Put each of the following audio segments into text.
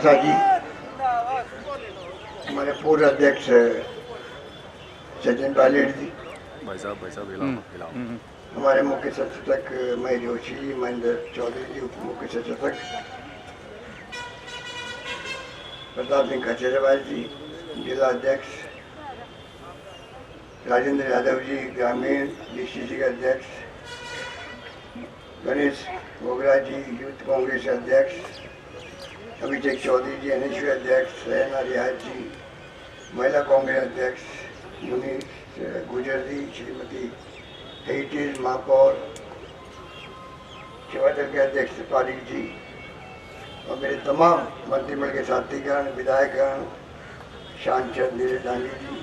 खासा जी, हमारे पूर्व अध्यक्ष सचिन पायलट जी, भाई साहब हिलाओ। हमारे मुख्य सचेतक महेश जोशी जी, महेंद्र चौधरी जी, उप मुख्य सचेतक प्रताप सिंह खचेरेवाल जी, जिला अध्यक्ष राजेंद्र यादव जी, ग्रामीण डीसीसी के अध्यक्ष गणेश गोगरा जी, यूथ कांग्रेस अध्यक्ष अभिषेक चौधरी जी, एनएसयू अध्यक्ष रहना रियाज जी, महिला कांग्रेस अध्यक्ष मुनीष गुजर जी, श्रीमती हेरिटेज महापौर सेवा दल के अध्यक्ष पारिक जी और मेरे तमाम मंत्रिमंडल के साथीगण, विधायकगण, शानचंद नीरज डांगी जी,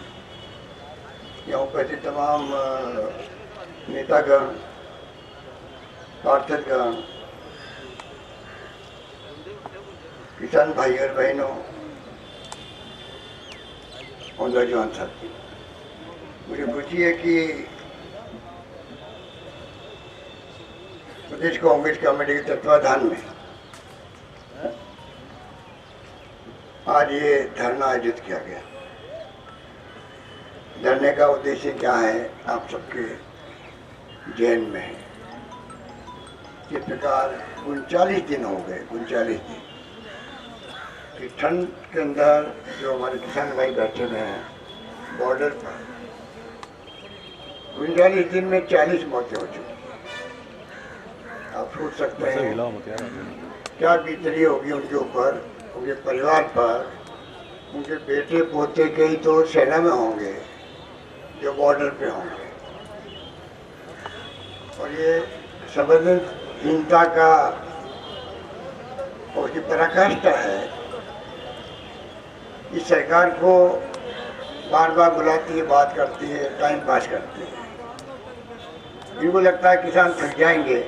यहाँ उपस्थित तमाम नेतागण, पार्षदगण, किसान भाई और बहनों और नौजवान साथी, मुझे खुशी है कि प्रदेश कांग्रेस कमेटी के तत्वाधान में आज ये धरना आयोजित किया गया। धरने का उद्देश्य क्या है आप सबके जहन में है। इस प्रकार 39 दिन हो गए, 39 दिन कि ठंड के अंदर जो हमारे किसान भाई बैठे हुए हैं बॉर्डर पर, 39 दिन में 40 मौतें हो चुकी। आप सोच सकते हैं क्या बीत रही होगी उनके ऊपर, उनके परिवार पर। उनके बेटे पोते कई तो सेना में होंगे जो बॉर्डर पे होंगे, और ये संवेदनहीनता का और उसकी पराकाष्ठा है। इस सरकार को बार बार बुलाती है, बात करती है, टाइम पास करती है। इनको लगता है किसान थक जाएंगे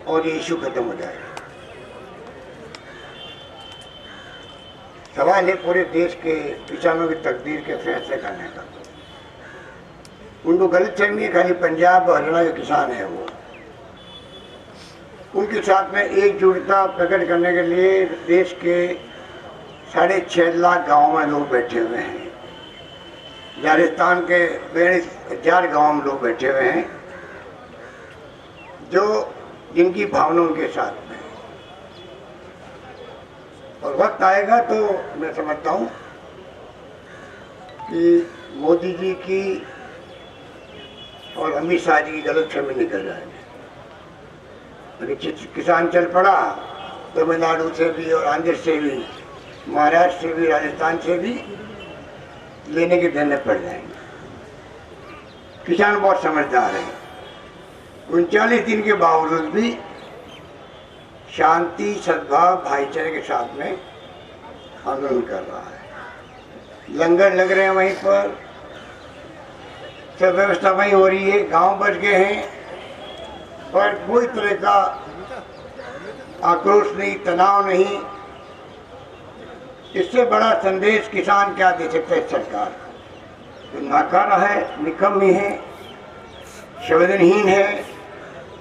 और ये इशू खत्म हो जाएगा। सवाल है पूरे देश के किसानों की तकदीर के फैसले करने का। उनको गलतफहमी है खाली पंजाब और हरियाणा के किसान है वो। उनके साथ में एकजुटता प्रकट करने के लिए देश के 6.5 लाख गाँव में लोग बैठे हुए हैं। राजस्थान के 42,000 गाँव में लोग बैठे हुए हैं जो जिनकी भावना उनके साथ में। और वक्त आएगा तो मैं समझता हूँ कि मोदी जी की और अमित शाह जी की गलतफहमी निकल जाएगी। किसान चल पड़ा तमिलनाडु से भी और आंध्र से भी, महाराष्ट्र से भी, राजस्थान से भी लेने के देने पड़ जाएंगे। किसान बहुत समझदार है। 39 दिन के बावजूद भी शांति, सद्भाव, भाईचारे के साथ में आंदोलन कर रहा है। लंगर लग रहे हैं वहीं पर, सब व्यवस्था वहीं हो रही है, गांव बच गए हैं, पर कोई तरह का आक्रोश नहीं, तनाव नहीं। इससे बड़ा संदेश किसान क्या दे सकता है सरकार को? नाकारा है, निकम्मी है, संवेदनहीन है,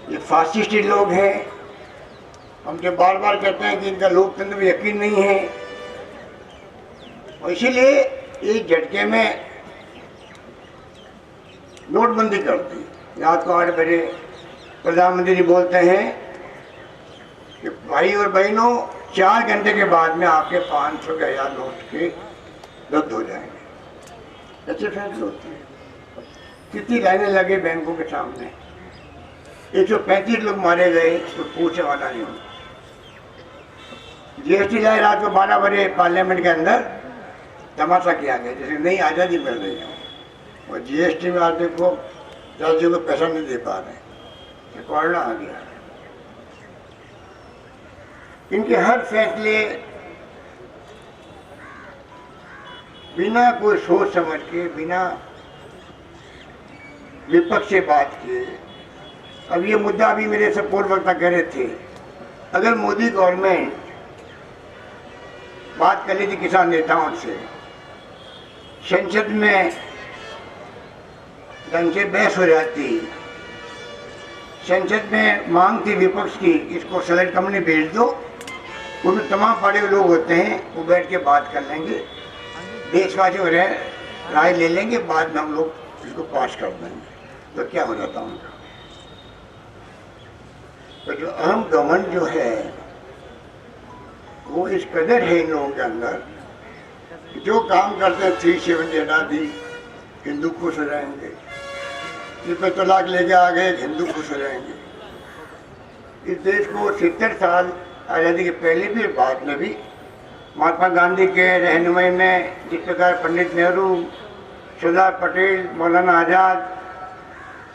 ये फासिस्टी लोग हैं। हम जो बार बार कहते हैं कि इनका लोकतंत्र में यकीन नहीं है, और इसीलिए एक झटके में नोटबंदी कर दी। रात को 8 बजे प्रधानमंत्री जी बोलते हैं कि भाई और बहनों 4 घंटे के बाद में आपके 500 के 1000 नोट के रद्द हो जाएंगे। ऐसे फैसले होते हैं। कितनी लाइनें लगे बैंकों के सामने, 135 लोग मारे गए, तो पूछने वाला नहीं होता। जीएसटी लाए रात को 12 बजे पार्लियामेंट के अंदर, तमाशा किया गया जैसे नई आज़ादी मिल रही है। और जीएसटी में आज देखो राज्यों को पैसा नहीं दे पा रहे, कोरोना आ गया। इनके हर फैसले बिना कोई सोच समझ के, बिना विपक्ष से बात किए। अब ये मुद्दा अभी मेरे से पूर्व वक्ता कह रहे थे, अगर मोदी गवर्नमेंट बात कर ली थी किसान नेताओं से, संसद में ढंग से बहस हो जाती, संसद में मांग थी विपक्ष की इसको सेलेक्ट कमेटी भेज दो, उसमें तमाम पढ़े हुए लोग होते हैं, वो बैठ के बात कर लेंगे, देशवासियों राय ले लेंगे, बाद में हम लोग इसको पास कर देंगे। तो क्या हो जाता उनका? तो जो अहम घमंड जो है वो इस कदर है इन लोगों के अंदर, जो काम करते हैं 370 हटा दी, हिंदू खुश हो जाएंगे, ट्रिपल तलाक लेके आ गए, हिंदू खुश हो जाएंगे। इस देश को 70 साल आज़ादी के पहले भी और बाद में भी महात्मा गांधी के रहनुमाई में, जिस प्रकार पंडित नेहरू, सरदार पटेल, मौलाना आज़ाद,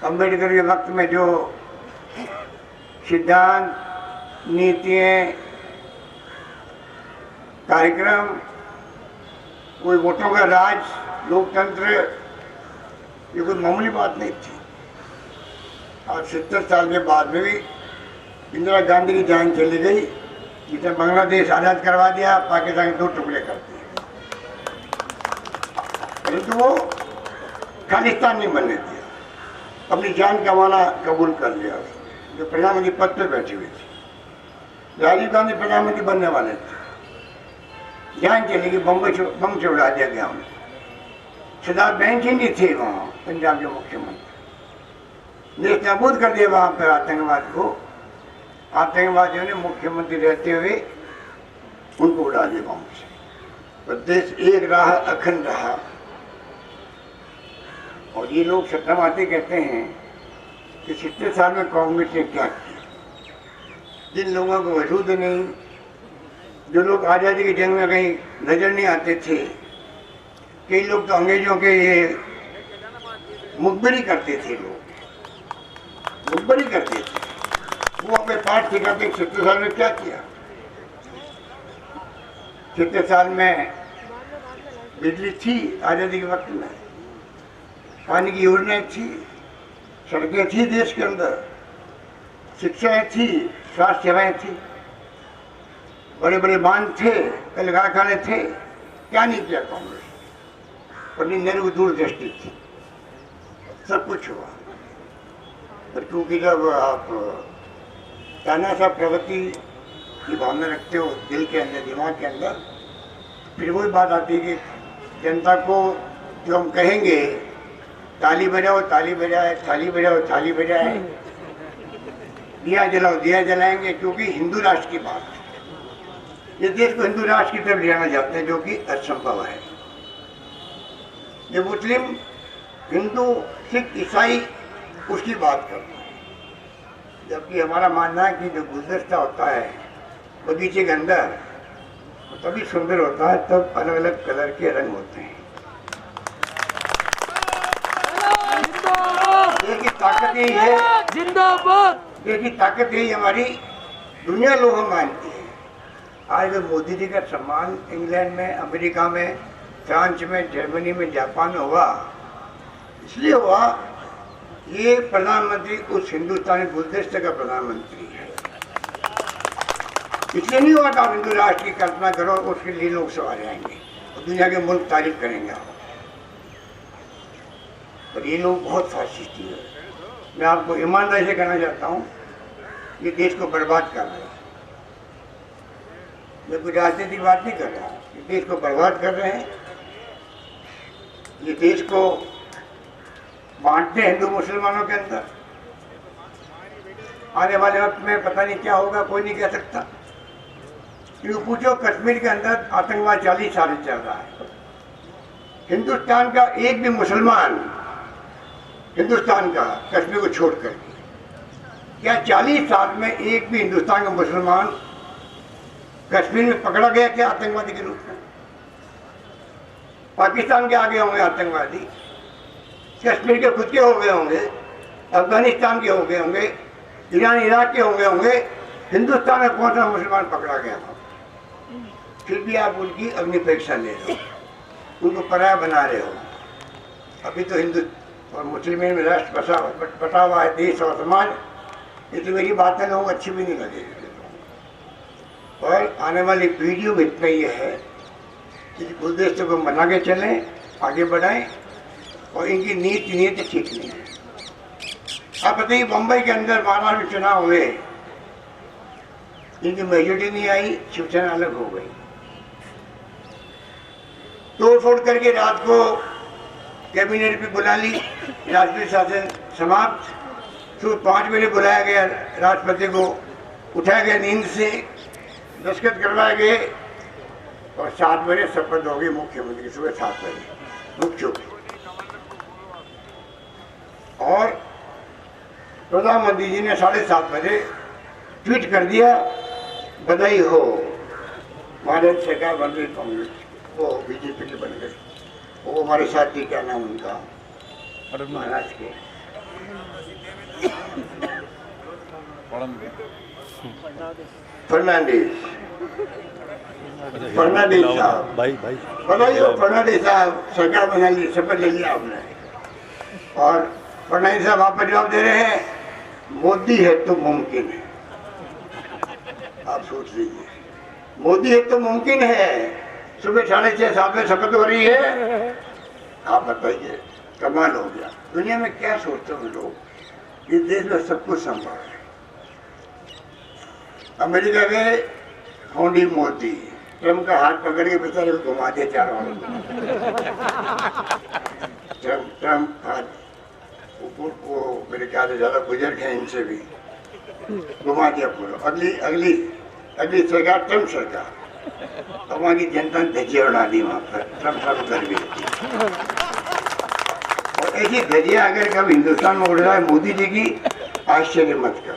अम्बेडकर के वक्त में जो सिद्धांत, नीतियाँ, कार्यक्रम, कोई वोटों का राज, लोकतंत्र, ये कोई मामूली बात नहीं थी। आज 70 साल के बाद में भी इंदिरा गांधी की जान चली गई, जिसने बांग्लादेश आज़ाद करवा दिया, पाकिस्तान के 2 टुकड़े कर दिए, परंतु वो खालिस्तान नहीं बनने दिया, अपनी जान गंवाना कबूल कर लिया। जो प्रधानमंत्री पद पर बैठी हुई थी, राजीव गांधी प्रधानमंत्री बनने वाले थे, जान चली गई, बम से उड़ा दिया गया उन्हें। सरदार बेंचनी थे वहाँ पंजाब के मुख्यमंत्री, देश नाबूद कर दिया वहाँ पर आतंकवाद को। आतंकवादियों ने मुख्यमंत्री रहते हुए उनको उड़ा दिया बम से। तो देश एक रहा, अखंड रहा। और ये लोग सत्तामाते कहते हैं कि 70 साल में कांग्रेस ने क्या किया। जिन लोगों को वजूद नहीं, जो लोग आज़ादी की जंग में कहीं नजर नहीं आते थे, कई लोग तो अंग्रेजों के ये मुखबिरी करते थे, लोग मुखबिरी करते थे, वो अपने पाठ सिखाते। 70 साल में क्या किया? 70 साल में बिजली थी आज़ादी के वक्त में, पानी की योजनाएं थी, सड़कें थी देश के अंदर, शिक्षाएं थी, स्वास्थ्य सेवाएं थी, बड़े बड़े बांध थे, कल कारखाने थे। क्या नहीं किया कांग्रेस? पंडित नेहरू की दूरदृष्टि थी, सब कुछ हुआ। पर क्योंकि जब आप तानाशाह प्रगति की भावना रखते हो दिल के अंदर, दिमाग के अंदर, फिर वही बात आती है कि जनता को जो हम कहेंगे ताली बजाओ, ताली बजाए, थाली बजाओ, थाली बजाए, दिया जलाओ, दिया जलाएंगे, क्योंकि हिंदू राष्ट्र की बात है। ये देश को हिंदू राष्ट्र की तरफ ले जाना चाहते हैं, जो कि असंभव है। ये मुस्लिम, हिंदू, सिख, ईसाई उसकी बात करते हैं, जबकि हमारा मानना है कि जो गुलदस्ता होता है बगीचे के अंदर, तो तभी सुंदर होता है, तब अलग अलग कलर के रंग होते हैं। देखिए ताकत यही है, जिंदाबाद। देखिए ताकत यही हमारी दुनिया लोग मानती है। आज मोदी जी का सम्मान इंग्लैंड में, अमेरिका में, फ्रांस में, जर्मनी में, जापान में हुआ, इसलिए हुआ ये प्रधानमंत्री उस हिंदुस्तानी गुलदस्ते का प्रधानमंत्री है। इसलिए नहीं हुआ था। आप हिंदू राष्ट्र की कल्पना करो, उसके लिए लोग सवार आएंगे और दुनिया के मुल्क तारीफ करेंगे आप। पर ये लोग बहुत फासिस्टी है। मैं आपको ईमानदारी से कहना चाहता हूँ, ये देश को बर्बाद कर रहे हैं। मैं कोई राजनीतिक बात नहीं कर रहा, ये देश को बर्बाद कर रहे हैं। ये देश को बांटते हैं हिंदू मुसलमानों के अंदर। आने वाले वक्त में पता नहीं क्या होगा, कोई नहीं कह सकता। क्यों पूछो, कश्मीर के अंदर आतंकवाद 40 साल चल रहा है। हिंदुस्तान का एक भी मुसलमान, हिंदुस्तान का, कश्मीर को छोड़कर, क्या 40 साल में एक भी हिंदुस्तान का मुसलमान कश्मीर में पकड़ा गया क्या आतंकवादी के रूप में? पाकिस्तान के आगे होंगे आतंकवादी, कश्मीर के खुद के हो गए होंगे, अफगानिस्तान के हो गए होंगे, ईरान इराक के हो गए होंगे, हिंदुस्तान में कौन सा मुसलमान पकड़ा गया था? फिर भी आप उनकी अग्नि परीक्षा ले रहे हो, उनको पराया बना रहे हो। अभी तो हिंदू और मुस्लिम में राष्ट्र बटा हुआ है, देश और समाज। ये तो मेरी बातें लोगों को अच्छी भी नहीं लगेगी। और आने वाली पीढ़ियों में इतना ये है कि गुलदस्ते को बना के चलें, आगे बढ़ाएं, और इनकी नीति ठीक नहीं है। आप बताइए, बम्बई के अंदर महाराष्ट्र में चुनाव हुए, इनकी मेजोरिटी नहीं आई, शिवसेना अलग हो गई। तोड़ फोड़ करके रात को कैबिनेट पे बुला ली, राष्ट्रीय शासन समाप्त। सुबह 5 बजे बुलाया गया राष्ट्रपति को, उठाया गया नींद से, दस्तखत करवाए गए और 7 बजे शपथ हो गई मुख्यमंत्री, सुबह 7 बजे मुख्य। और प्रधानमंत्री जी ने 7:30 बजे ट्वीट कर दिया, बधाई हो, भारत सरकार बन गई कांग्रेस, वो बीजेपी के बन गए। वो हमारे साथी, क्या नाम उनका, महाराष्ट्र के फर्नांडिस साहब, भाई बधाई हो फर्नांडिस साहब, सरकार बना ली, शपथ ले लिया आपने। और फर्नांडिस साहब आप पर जवाब दे रहे हैं, मोदी है तो मुमकिन है। आप सोच लीजिए, मोदी है तो मुमकिन है। सुबह 6:30-7 बजे शपथ हो रही है। आप बताइए, कमाल हो गया। दुनिया में क्या सोचते हैं लोग, इस देश में सब कुछ संभव है। अमेरिका के होंडी मोदी ट्रम्प का हाथ पकड़ के बेचारे को घुमा दिया चारों ओर। ट्रम्प हाथ वो मेरे ख्याल से ज्यादा बुजुर्ग है इनसे भी, घुमा दिया पूरा। अगली सरकार ट्रम्प सरकार, और वहाँ की जनता ने धज्जियां उड़ा दी वहाँ पर, ट्रम्प साहब कर भी। और ऐसी धज्जियां अगर कभी हिंदुस्तान में उड़ रहा है मोदी जी की, आश्चर्य मत कर।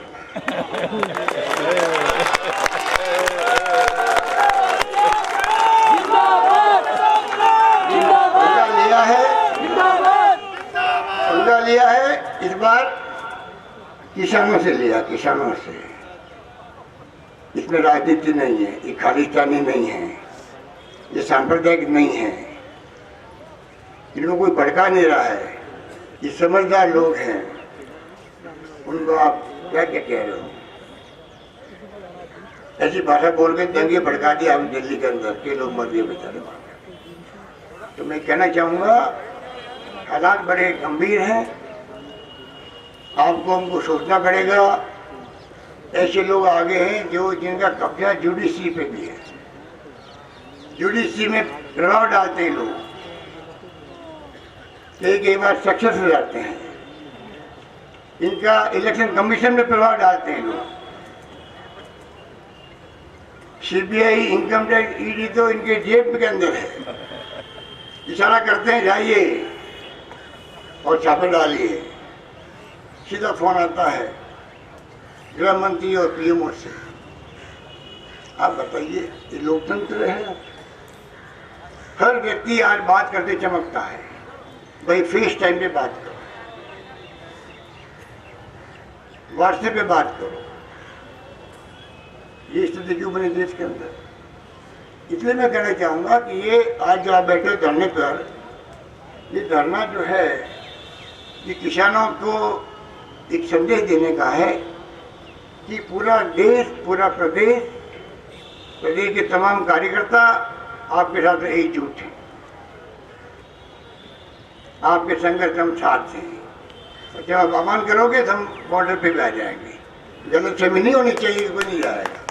लिया है इस बार किसानों से लिया, किसानों से। इसमें राजनीति नहीं है, ये खालिस्तानी नहीं है, ये सांप्रदायिक नहीं है, इनको कोई भड़का नहीं रहा है, ये समझदार लोग हैं। उनको आप क्या क्या कह रहे हो? ऐसी भाषा बोल के दंगे भड़का दिया हम दिल्ली के अंदर के लोग मर गए बेचारे। तो मैं कहना चाहूँगा, हालात बड़े गंभीर हैं, आपको हमको सोचना पड़ेगा। ऐसे लोग आगे हैं जो जिनका कब्जा जुडिशरी पे भी है, जुडिशरी में प्रभाव डालते हैं लोग, कई बार सक्सेस हो जाते हैं। इनका इलेक्शन कमीशन में प्रभाव डालते हैं लोग। सीबीआई, इनकम टैक्स, ईडी तो इनके जेब के अंदर है। इशारा करते हैं जाइए और छापे डालिए, सीधा फोन आता है गृह मंत्री और पीएमओ से। आप बताइए, ये लोकतंत्र है? हर व्यक्ति आज बात करते चमकता है, भाई फेस टाइम पे बात करो, व्हाट्सएप पे बात करो। ये स्थिति क्यों बनी देश के अंदर? इसलिए मैं कहना चाहूँगा कि ये आज जो आप बैठे हो धरने पर, ये धरना जो है ये किसानों को एक संदेश देने का है कि पूरा देश, पूरा प्रदेश के तमाम कार्यकर्ता आपके साथ एकजुट हैं, आपके संघर्ष हम साथ हैं। जब आप अपमान करोगे तो हम बॉर्डर पे भी आ जाएंगे। गलतफहमी नहीं होनी चाहिए, कोई नहीं जाएगा।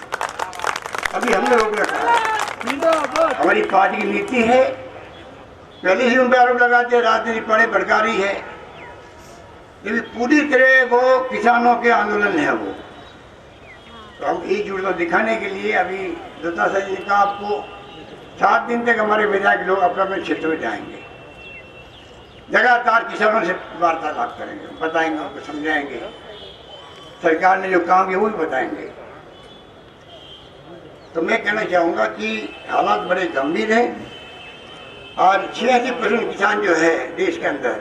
अभी हमने रोक रखा है, हमारी पार्टी की नीति है। पहले ही उन पर आरोप लगाते, राजनीति पड़े भड़का रही है, लेकिन पूरी तरह वो किसानों के आंदोलन है वो। तो हम एकजुटता दिखाने के लिए अभी दत्ता साहब जी का आपको 7 दिन तक हमारे विधायक लोग अपने अपने क्षेत्र में जाएंगे, लगातार किसानों से वार्तालाप करेंगे, बताएंगे, उनको समझाएंगे, सरकार ने जो काम किया वो भी बताएंगे। तो मैं कहना चाहूँगा कि हालात बड़े गंभीर हैं और 86% किसान जो है देश के अंदर,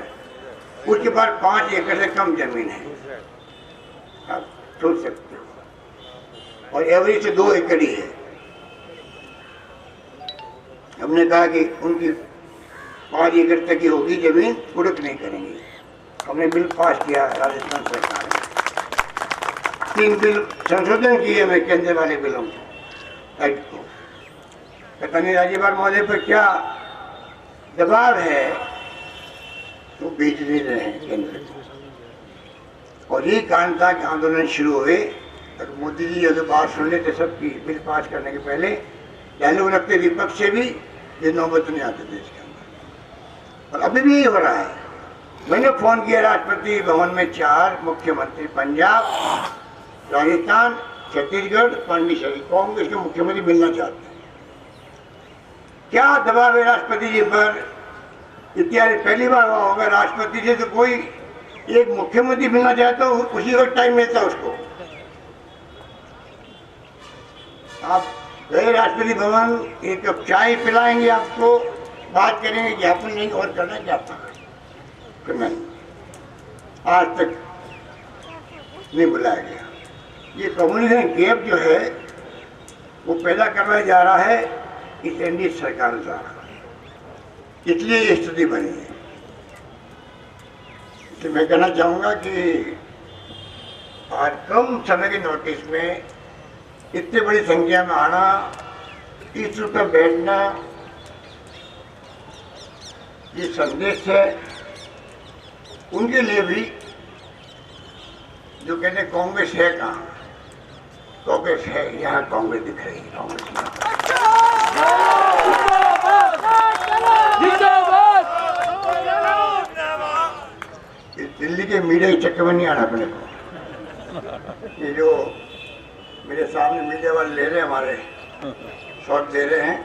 उसके पास 5 एकड़ से कम जमीन है। आप सोच सकते हो, और एवरेज से 2 एकड़ ही है। हमने कहा कि उनकी 5 एकड़ तक की होगी जमीन, कुड़क नहीं करेंगे। हमने बिल पास किया राजस्थान सरकार ने, 3 बिल संशोधन किए मैं केंद्र वाले बिलों एक्ट को। पता नहीं राज्यपाल महोदय पर क्या दबाव है, तो बेच नहीं रहे हैं केंद्र को। और ये कारण था कि आंदोलन शुरू हुए और मोदी जी अगर बात सुन लेते सबकी बिल पास करने के पहले डायलॉग रखते विपक्ष से भी, ये नौबत नहीं आते देश के अंदर। और अभी भी ये हो रहा है। मैंने फोन किया राष्ट्रपति भवन में 4 मुख्यमंत्री, पंजाब, राजस्थान, छत्तीसगढ़, पांडिचेरी, कांग्रेस के मुख्यमंत्री मिलना चाहते हैं। क्या दबाव है राष्ट्रपति जी पर? इत्यादि पहली बार हुआ होगा राष्ट्रपति से तो कोई एक मुख्यमंत्री मिलना चाहता हो, उसी वक्त टाइम मिलता है उसको। आप गए राष्ट्रपति भवन, एक कप चाय पिलाएंगे आपको, बात करेंगे ज्ञापन नहीं और करना ज्ञापन, फिर नहीं, आज तक नहीं बुलाया गया। ये कम्युनिकेशन गैप जो है वो पैदा करवाया जा रहा है इस एनडीए सरकार द्वारा, इसलिए ये स्थिति बनी है। तो मैं कहना चाहूँगा कि आज कम समय के नोटिस में इतनी बड़ी संख्या में आना, इस रूप में बैठना, ये संदेश है उनके लिए भी जो कहते हैं कांग्रेस है कहाँ, कांग्रेस है यहाँ, कांग्रेस दिख रही है, कांग्रेस दिल्ली के मीडिया के चक्कर में नहीं आना अपने को। ये जो मेरे सामने मीडिया वाले ले रहे हैं, हमारे शॉट दे रहे हैं,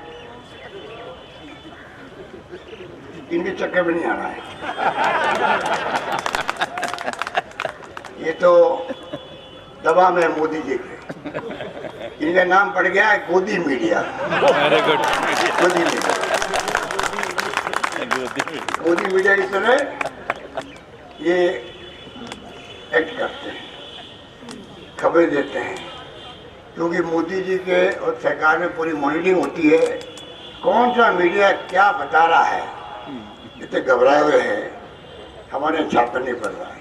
इनके चक्कर में नहीं आना है। ये तो दबाव है मोदी जी के, इनका नाम पड़ गया है गोदी मीडिया। गोदी मीडिया, गोदी मीडिया की तरह ये एक्ट करते हैं, खबरें देते हैं, क्योंकि मोदी जी के और सरकार में पूरी मॉनिटरिंग होती है। कौन सा मीडिया क्या बता रहा है, इतने घबराए हुए हैं, हमारे छापा नहीं पड़ रहा है।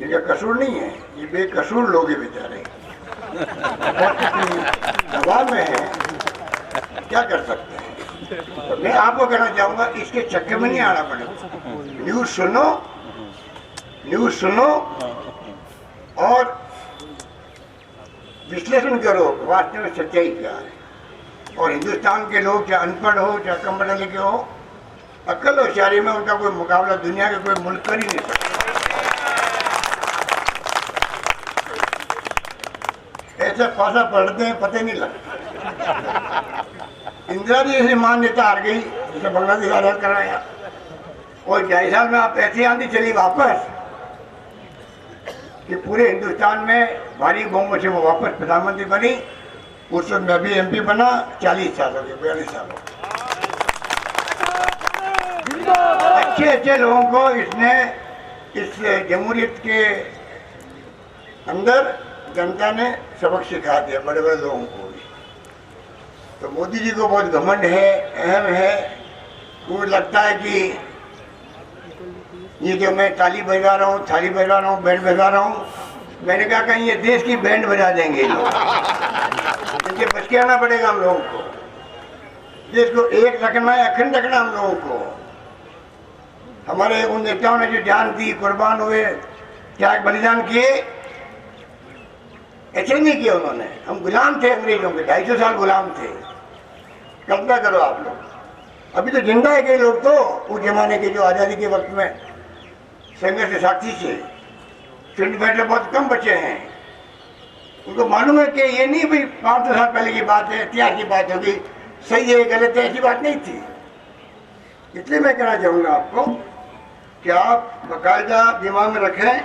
इनका कसूर नहीं है, ये बेकसूर लोग हैं बेचारे, दबाव में है, क्या कर सकते हैं। तो मैं आपको कहना चाहूँगा इसके चक्कर में नहीं आना पड़ेगा। न्यूज़ सुनो, न्यूज़ सुनो और विश्लेषण करो वास्तव में सच्चाई क्या है। और हिंदुस्तान के लोग चाहे अनपढ़ हो चाहे कम पढ़े लिखे हो, अक्ल और होशियारी में उनका कोई मुकाबला दुनिया के कोई मुल्क कर ही नहीं सकता। ऐसा पासा पढ़ते हैं पता नहीं लगता। इंदिरा जी ऐसी मान्यता हार गई, जैसे बांग्लादेश आजाद कराया, और 2.5 साल में आप ऐसी आंधी चली वापस कि पूरे हिंदुस्तान में भारी बहुमत से वो वापस प्रधानमंत्री बनी। उस वक्त मैं भी एमपी बना, 40 साल हो गए, 42 साल हो गए। अच्छे अच्छे लोगों को इसने इस जमहूरियत के अंदर जनता ने सबक सिखा दिया, बड़े बड़े लोगों को भी। तो मोदी जी को बहुत घमंड है, अहम है। मुझे लगता है कि ये जो मैं ताली बजा रहा हूँ, थाली बजा रहा हूँ, बैंड बजा रहा हूँ, मैंने कहा कहीं ये देश की बैंड बजा देंगे लोग, इनके बच के आना पड़ेगा हम लोगों को। देश को एक रखना है, अखंड रखना हम लोगों को। हमारे उन नेताओं ने जो जान दी, कुर्बान हुए, त्याग बलिदान किए, ऐसे नहीं किया उन्होंने। हम गुलाम थे अंग्रेजों के, 250 साल गुलाम थे। कल्पना करो आप लोग, अभी तो जिंदा है कई लोग तो उस जमाने के जो आज़ादी के वक्त में संघर्ष के साथी से, फ्रीडम फाइटर बहुत कम बचे हैं। उनको मालूम है कि ये नहीं भाई 500 साल पहले की बात है, इतिहास की बात होगी, सही है गलत है, ऐसी बात नहीं थी। इसलिए मैं कहना चाहूँगा आपको कि आप बाकायदा दिमाग में रखें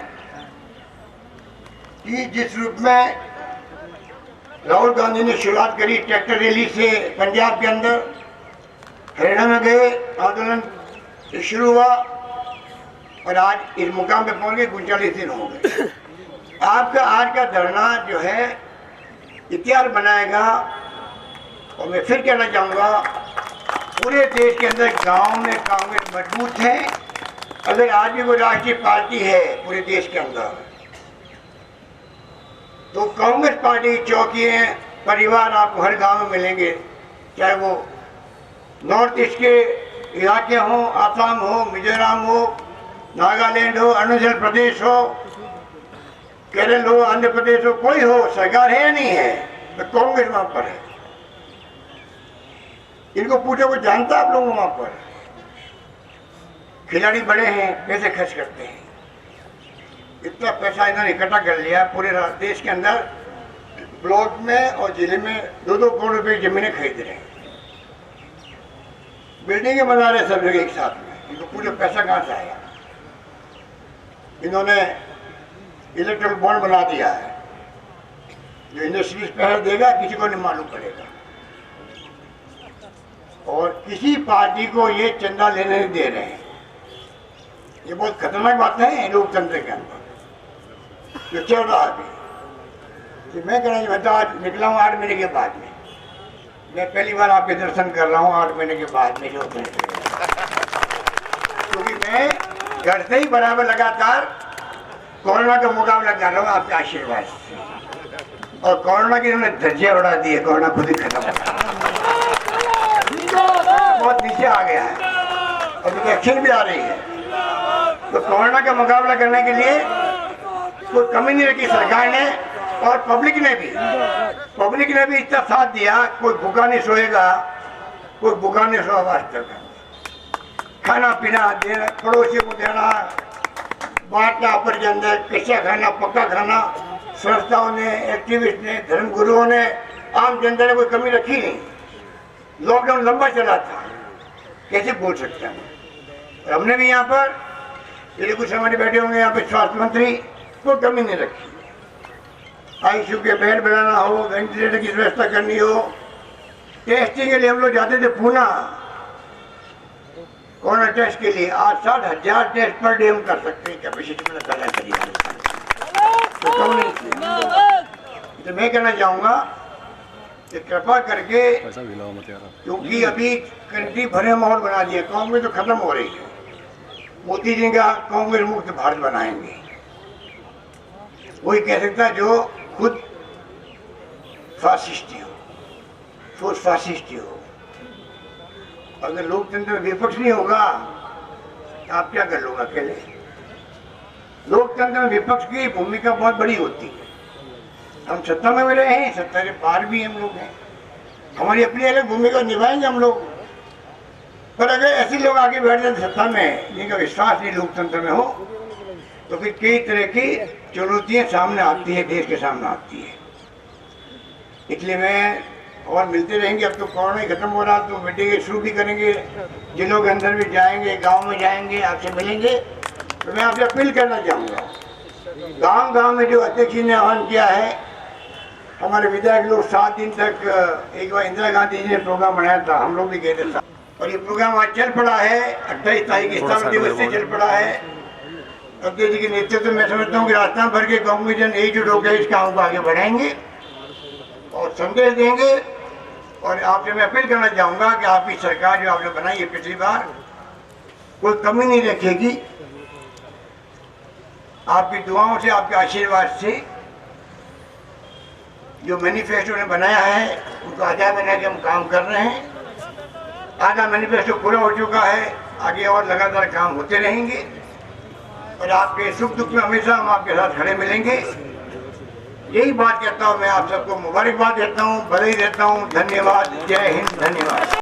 कि जिस रूप में राहुल गांधी ने शुरुआत करी ट्रैक्टर रैली से पंजाब के अंदर, हरियाणा में गए, आंदोलन शुरू हुआ और आज इस मुकाम पे पहुंच गए, 39 दिन हो गए। आपका आज का धरना जो है इतिहास बनाएगा। और मैं फिर कहना चाहूँगा पूरे देश के अंदर गांव में कांग्रेस मजबूत है। अगर आज भी कोई राष्ट्रीय पार्टी है पूरे देश के अंदर तो कांग्रेस पार्टी की चौकियाँ, परिवार आपको हर गांव में मिलेंगे, चाहे वो नॉर्थ ईस्ट के इलाके हों, आसाम हो, मिजोरम हो, नागालैंड हो, अरुणाचल प्रदेश हो, केरल हो, आंध्र प्रदेश हो, कोई हो, सरकार है या नहीं है, तो कांग्रेस वहां पर है। इनको पूछो, कोई जानता आप लोग वहां पर? खिलाड़ी बड़े हैं, पैसे खर्च करते हैं, इतना पैसा इन्होंने इकट्ठा कर लिया पूरे देश के अंदर, ब्लॉक में और जिले में 2-2 करोड़ रुपए की जमीनें खरीद रहे हैं, बिल्डिंगें बना रहे सब जगह एक साथ में। इनको पूरे पैसा कहाँ से आया? इन्होंने इलेक्ट्रल बॉन्ड बना दिया है, जो इंडस्ट्रीज पैसा देगा किसी को नहीं मालूम पड़ेगा, और किसी पार्टी को ये चंदा लेने नहीं दे रहे हैं। ये बहुत खतरनाक बात है लोकतंत्र के अंदर जो चल रहा है अभी। तो मैं कहना चाहता हूँ, आज निकला हूँ 8 महीने के बाद में, मैं पहली बार आपके दर्शन कर रहा हूँ 8 महीने के बाद में, जो क्योंकि मैं घर से ही बराबर लगातार कोरोना का मुकाबला कर रहा हूँ आपके आशीर्वाद से, और कोरोना की उन्होंने धज्जियां उड़ा दी है, कोरोना खुद ही खत्म हो गया, बहुत नीचे आ गया है, और वैक्सीन भी आ रही है। तो कोरोना का मुकाबला करने के लिए कोई कमी नहीं रखी सरकार ने, और पब्लिक ने भी इतना साथ दिया। कोई भूखा नहीं सोएगा, कोई भूखा नहीं सोएगा वास्तव में। खाना पीना देना, पड़ोसियों को देना, बांटना, आपस के अंदर कच्चा खाना, पक्का खाना, संस्थाओं ने, एक्टिविस्ट ने, धर्मगुरुओं ने, आम जनता ने कोई कमी रखी नहीं। लॉकडाउन लंबा चला था, कैसे बोल सकते हैं। हमने भी यहाँ पर, ये कुछ हमारे बैठे होंगे यहाँ पे स्वास्थ्य मंत्री, कोई कमी नहीं रखी। आईसीयू के बेड बनाना हो, वेंटिलेटर की व्यवस्था करनी हो, टेस्टिंग के लिए हम लोग जाते थे पूना, कोरोना टेस्ट के लिए। आज 60,000 टेस्ट पर डे हम कर सकते हैं, कैपेसिटी में पैदा करिए, तो कम नहीं थी। तो मैं कहना चाहूँगा कि कृपा करके, पैसा भी लाओ मत यार, क्योंकि अभी कंट्री भरे माहौल बना दिया, कांग्रेस तो खत्म हो रही है। मोदी जी का कांग्रेस मुक्त भारत बनाएंगे, वही कह सकता जो खुद फासिस्ट हो, सोच फासिस्ट हो। अगर लोकतंत्र में विपक्ष नहीं होगा तो आप क्या कर लोगे अकेले? लोकतंत्र में विपक्ष की भूमिका बहुत बड़ी होती है। हम सत्ता में मिले हैं, सत्ता के पार भी हम लोग हैं, हमारी अपनी अलग भूमिका निभाएंगे हम लोग। पर अगर ऐसे लोग आगे बैठ जाते सत्ता में जिनका विश्वास नहीं लोकतंत्र में हो, तो फिर कई तरह की चुनौतियां सामने आती है, देश के सामने आती है। इसलिए मैं, और मिलते रहेंगे, अब तो कोरोना ही खत्म हो रहा, तो मीटिंग शुरू भी करेंगे, जिलों के अंदर भी जाएंगे, गांव में जाएंगे, आपसे मिलेंगे। तो मैं आपसे अपील करना चाहूँगा, गांव में जो अध्यक्ष जी ने आह्वान किया है, हमारे विधायक लोग 7 दिन तक, एक बार इंदिरा गांधी जी ने प्रोग्राम बनाया था, हम लोग भी गए थे, और ये प्रोग्राम आज चल पड़ा है। 28 तारीख स्थापना दिवस से चल पड़ा है। अध्यक्ष जी के नेतृत्व में समझता हूँ कि राजस्थान भर के कांग्रेस एकजुट होकर इस काम को आगे बढ़ाएंगे और संदेश देंगे। और आपसे मैं अपील करना चाहूँगा कि आपकी सरकार जो आपने बनाई है पिछली बार, कोई कमी नहीं रखेगी। आपकी दुआओं से, आपके आशीर्वाद से जो मैनिफेस्टो ने बनाया है, उनको आधा महीने के हम काम कर रहे हैं। आधा मैनिफेस्टो पूरा हो चुका है, आगे और लगातार काम होते रहेंगे, और आपके सुख दुख में हमेशा हम आपके साथ खड़े मिलेंगे। यही बात कहता हूँ, मैं आप सबको मुबारकबाद देता हूँ, बधाई देता हूँ। धन्यवाद, जय हिंद, धन्यवाद।